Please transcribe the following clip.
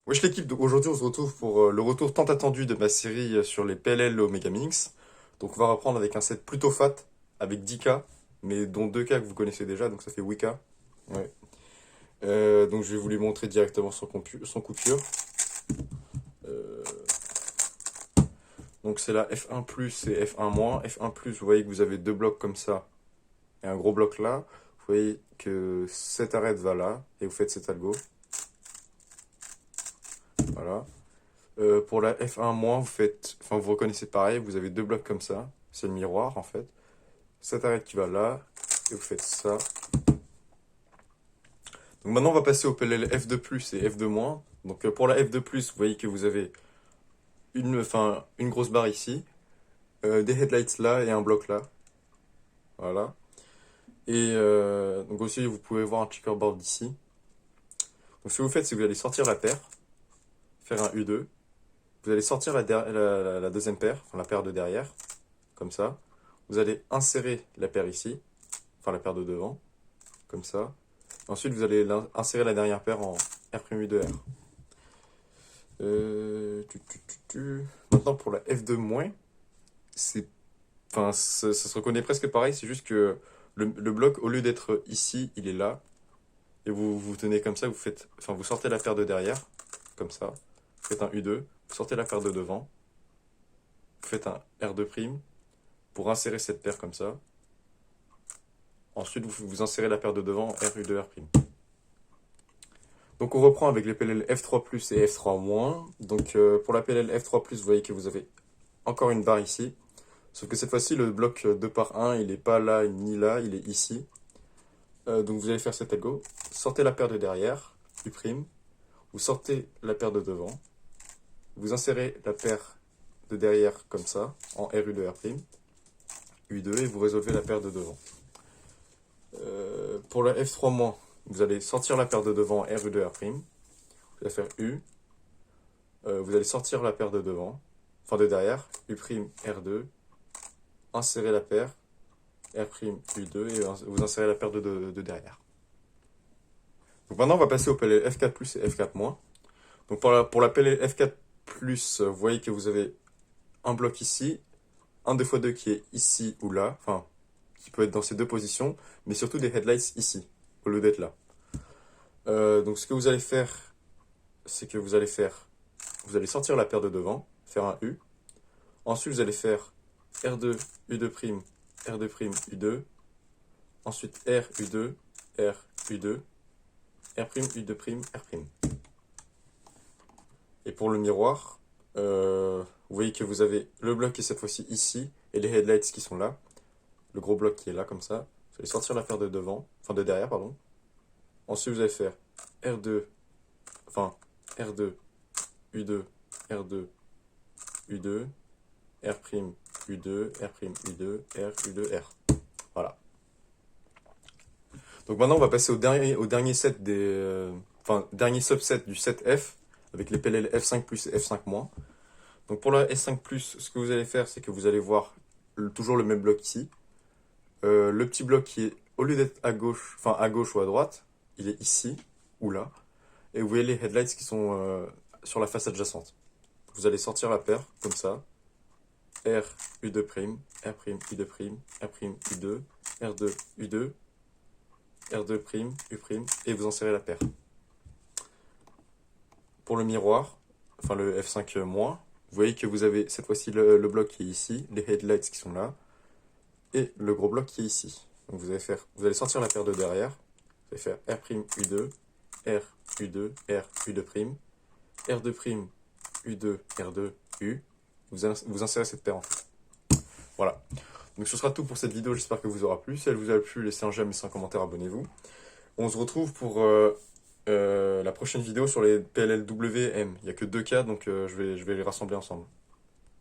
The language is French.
Wesh l'équipe, donc aujourd'hui on se retrouve pour le retour tant attendu de ma série sur les PLL Omega Minx. Donc on va reprendre avec un set plutôt fat, avec 10K, mais dont 2K que vous connaissez déjà, donc ça fait 8K. Ouais. Donc je vais vous les montrer directement sans coupure. Euh, donc c'est la F1 plus et F1 moins. F1 plus, vous voyez que vous avez deux blocs comme ça et un gros bloc là. Vous voyez que cette arête va là et vous faites cet algo. Voilà. Pour la F1-, vous reconnaissez pareil, vous avez deux blocs comme ça, c'est le miroir en fait. Cette arête qui va là, et vous faites ça. Donc maintenant on va passer au PLL F2+, et F2-. Donc pour la F2+, vous voyez que vous avez une grosse barre ici, des headlights là et un bloc là. Voilà. Et donc aussi vous pouvez voir un checkerboard ici. Donc ce que vous faites, c'est que vous allez sortir la paire, faire un U2. Vous allez sortir la deuxième paire, enfin la paire de derrière, comme ça. Vous allez insérer la paire ici, enfin la paire de devant, comme ça. Ensuite, vous allez insérer la dernière paire en R'(U2R). Maintenant, pour la F2-, ça se reconnaît presque pareil, c'est juste que le bloc, au lieu d'être ici, il est là. Et vous tenez comme ça, vous sortez la paire de derrière, comme ça. Vous faites un U2, vous sortez la paire de devant, vous faites un R2' pour insérer cette paire comme ça. Ensuite, vous insérez la paire de devant, R'(U2R'). Donc on reprend avec les PLL F3+, et F3-. Donc pour la PLL F3+, vous voyez que vous avez encore une barre ici. Sauf que cette fois-ci, le bloc 2 par 1, il n'est pas là ni là, il est ici. Donc vous allez faire cet algo. Sortez la paire de derrière, U'. Vous sortez la paire de devant. Vous insérez la paire de derrière comme ça, en R'(U2R'), U2, et vous résolvez la paire de devant. Pour la F3-, vous allez sortir la paire de devant, R'(U2R'). Vous allez faire U. Vous allez sortir la paire de devant, enfin de derrière, U', R2. Insérer la paire, R'(U2), et vous insérez la paire de derrière. Donc maintenant, on va passer au PLL F4+, et F4-. Donc pour la PLL F4+, vous voyez que vous avez un bloc ici, un 2x2 qui est ici ou là, enfin, qui peut être dans ces deux positions, mais surtout des headlights ici, au lieu d'être là. Donc ce que vous allez faire, c'est que vous allez sortir la paire de devant, faire un U. Ensuite, vous allez faire R2, U2', R2', U2. Ensuite R, U2, R, U2, R', U2', R'. Et pour le miroir, vous voyez que vous avez le bloc qui est cette fois-ci ici, et les headlights qui sont là. Le gros bloc qui est là, comme ça. Vous allez sortir la paire de devant, enfin de derrière, pardon. Ensuite, vous allez faire R2, R2, U2, R2, U2, R', U2, R', U2, R, U2, R. Voilà. Donc maintenant, on va passer au dernier set dernier subset du set F, avec les PLL F5+, et F5-. Donc pour la S5+, ce que vous allez faire, c'est que vous allez voir toujours le même bloc ici. Le petit bloc qui est, au lieu d'être à gauche ou à droite, il est ici, ou là. Et vous voyez les headlights qui sont sur la face adjacente. Vous allez sortir la paire, comme ça. R, U2', R', U2', R', U2, R2, U2, R2', U', et vous insérez la paire. Pour le miroir, enfin le F5-, vous voyez que vous avez cette fois-ci le bloc qui est ici, les headlights qui sont là, et le gros bloc qui est ici. Donc vous allez sortir la paire de derrière, vous allez faire R', U2, R, U2, R, U2', R2', U2, R2, U. Vous insérez cette paire en fait. Voilà. Donc ce sera tout pour cette vidéo, j'espère que vous aura plu. Si elle vous a plu, laissez un j'aime et un commentaire, abonnez-vous. On se retrouve pour la prochaine vidéo sur les PLLWM. Il n'y a que 2 cas, donc je vais les rassembler ensemble.